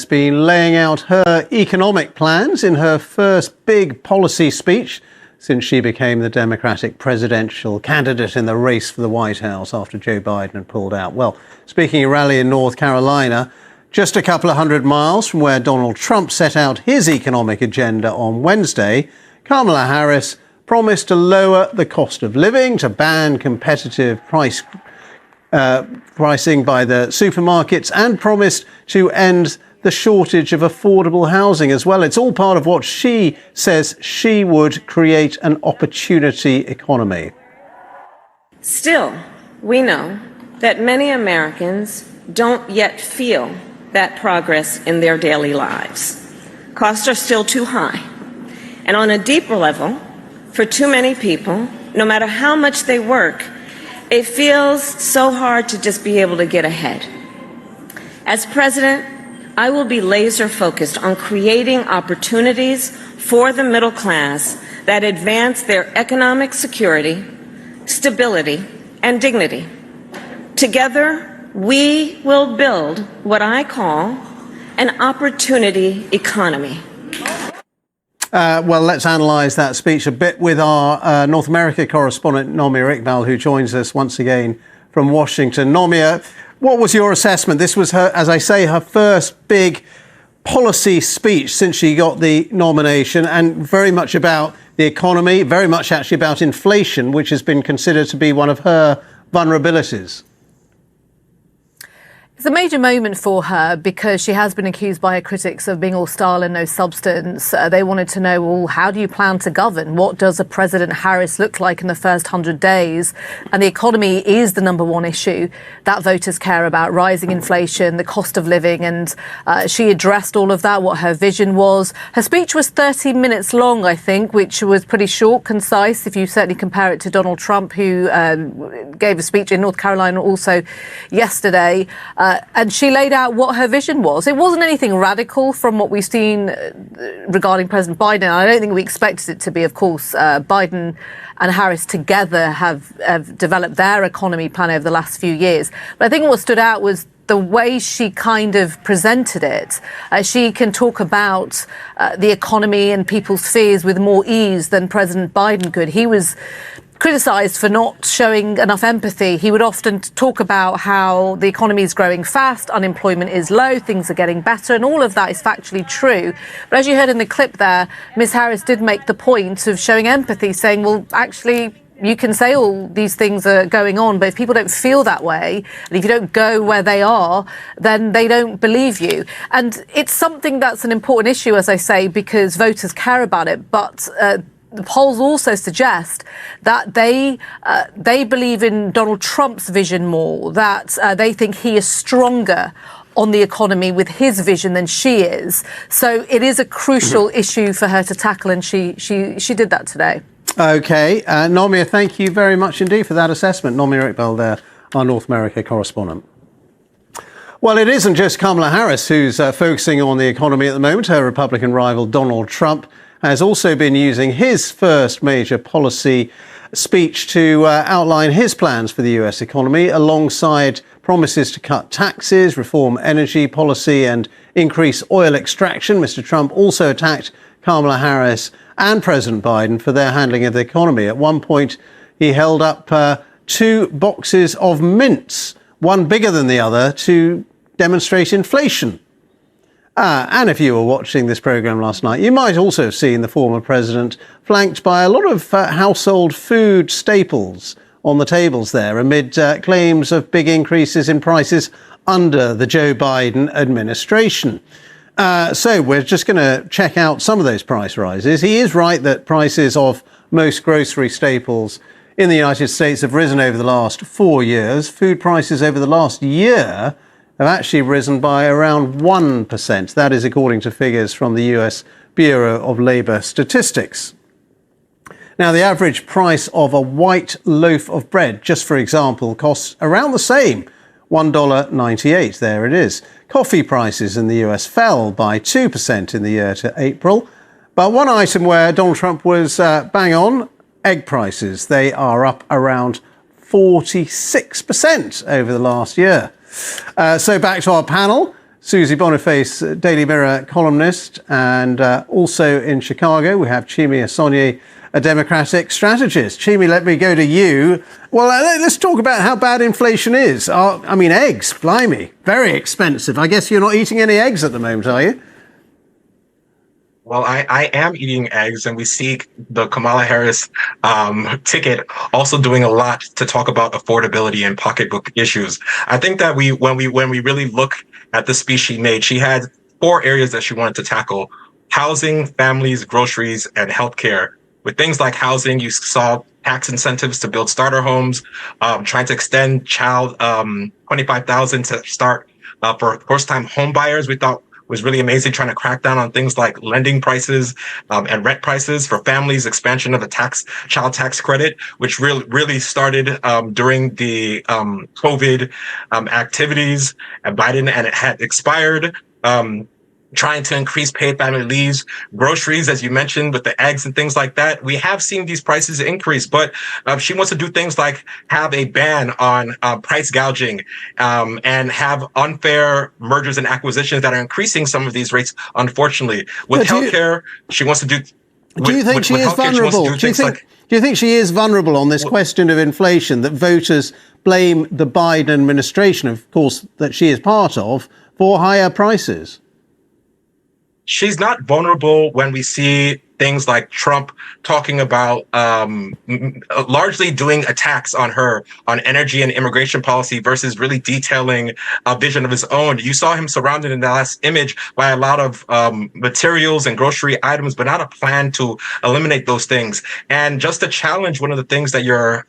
been laying out her economic plans in her first big policy speech since she became the Democratic presidential candidate in the race for the White House after Joe Biden had pulled out. Well, speaking of a rally in North Carolina, just a couple of hundred miles from where Donald Trump set out his economic agenda on Wednesday, Kamala Harris promised to lower the cost of living, to ban competitive pricing by the supermarkets, and promised to end the shortage of affordable housing as well. It's all part of what she says she would create an opportunity economy. Still, we know that many Americans don't yet feel that progress in their daily lives. Costs are still too high. And on a deeper level, for too many people, no matter how much they work, it feels so hard to just be able to get ahead. As president, I will be laser focused on creating opportunities for the middle class that advance their economic security, stability, and dignity. Together, we will build what I call an opportunity economy. Well, let's analyse that speech a bit with our North America correspondent, Nomia Iqbal, who joins us once again from Washington. Nomia, what was your assessment? This was her, as I say, her first big policy speech since she got the nomination, and very much about the economy, very much actually about inflation, which has been considered to be one of her vulnerabilities. It's a major moment for her because she has been accused by her critics of being all style and no substance. They wanted to know, well, how do you plan to govern? What does a President Harris look like in the first 100 days? And the economy is the number one issue that voters care about: rising inflation, the cost of living. And she addressed all of that, what her vision was. Her speech was 30 minutes long, I think, which was pretty short, concise, if you certainly compare it to Donald Trump, who gave a speech in North Carolina also yesterday. And she laid out what her vision was. It wasn't anything radical from what we've seen regarding President Biden. I don't think we expected it to be. Of course, Biden and Harris together have developed their economy plan over the last few years. But I think what stood out was the way she kind of presented it. She can talk about the economy and people's fears with more ease than President Biden could. He was criticised for not showing enough empathy. He would often talk about how the economy is growing fast, unemployment is low, things are getting better, and all of that is factually true. But as you heard in the clip there, Ms. Harris did make the point of showing empathy, saying, well, actually, you can say all these things are going on, but if people don't feel that way, and if you don't go where they are, then they don't believe you. And it's something that's an important issue, as I say, because voters care about it. But the polls also suggest that they believe in Donald Trump's vision more, that they think he is stronger on the economy with his vision than she is. So it is a crucial issue for her to tackle, and she did that today. OK. Nomia, thank you very much indeed for that assessment. Nomia Iqbal there, our North America correspondent. Well, it isn't just Kamala Harris who's focusing on the economy at the moment. Her Republican rival, Donald Trump, has also been using his first major policy speech to outline his plans for the US economy, alongside promises to cut taxes, reform energy policy and increase oil extraction. Mr. Trump also attacked Kamala Harris and President Biden for their handling of the economy. At one point, he held up 2 boxes of mints, one bigger than the other, to demonstrate inflation. And if you were watching this programme last night, you might also have seen the former president flanked by a lot of household food staples on the tables there, amid claims of big increases in prices under the Joe Biden administration. So we're just going to check out some of those price rises. He is right that prices of most grocery staples in the United States have risen over the last 4 years. Food prices over the last year have actually risen by around 1%. That is according to figures from the US Bureau of Labor Statistics. Now, the average price of a white loaf of bread, just for example, costs around the same, $1.98. There it is. Coffee prices in the US fell by 2% in the year to April. But one item where Donald Trump was bang on, egg prices. They are up around 46% over the last year. So back to our panel. Susie Boniface, Daily Mirror columnist, and also in Chicago we have Chimi Asonye, a Democratic strategist. Chimi, let me go to you. Well, let's talk about how bad inflation is. I mean, eggs, blimey, very expensive. I guess you're not eating any eggs at the moment, are you? Well, I am eating eggs, and we see the Kamala Harris ticket also doing a lot to talk about affordability and pocketbook issues. I think that when we really look at the speech she made, she had 4 areas that she wanted to tackle: housing, families, groceries, and healthcare. With things like housing, you saw tax incentives to build starter homes, trying to extend child $25,000 to start for first-time home buyers. We thought was really amazing, trying to crack down on things like lending prices and rent prices for families, expansion of the child tax credit, which really started during the COVID activities and Biden, and it had expired. Trying to increase paid family leaves, groceries, as you mentioned, with the eggs and things like that. We have seen these prices increase, but she wants to do things like have a ban on price gouging and have unfair mergers and acquisitions that are increasing some of these rates, unfortunately. With healthcare, she wants to do... Do you think she is vulnerable? Do you think she is vulnerable on this question of inflation, that voters blame the Biden administration, of course, that she is part of, for higher prices? She's not vulnerable when we see things like Trump talking about largely doing attacks on her on energy and immigration policy versus really detailing a vision of his own. You saw him surrounded in the last image by a lot of materials and grocery items, but not a plan to eliminate those things. And just to challenge one of the things that your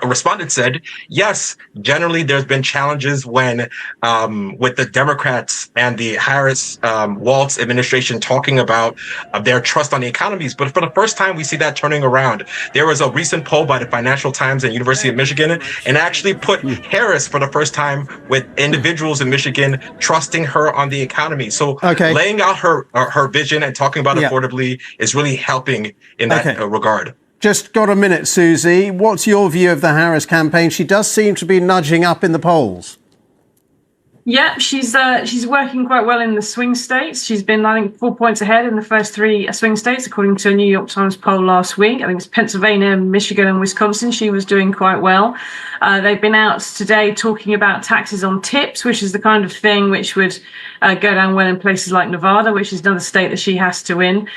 respondent said, yes, generally there's been challenges when with the Democrats and the Harris-Walz administration talking about their trust on the economies. But for the first time, we see that turning around. There was a recent poll by the Financial Times and University of Michigan, and actually put Harris for the first time with individuals in Michigan trusting her on the economy. So laying out her vision and talking about affordability is really helping in that regard. Just got a minute, Susie. What's your view of the Harris campaign? She does seem to be nudging up in the polls. Yeah, she's working quite well in the swing states. She's been, I think, 4 points ahead in the first 3 swing states, according to a New York Times poll last week. I think it's Pennsylvania, Michigan, and Wisconsin. She was doing quite well. They've been out today talking about taxes on tips, which is the kind of thing which would go down well in places like Nevada, which is another state that she has to win.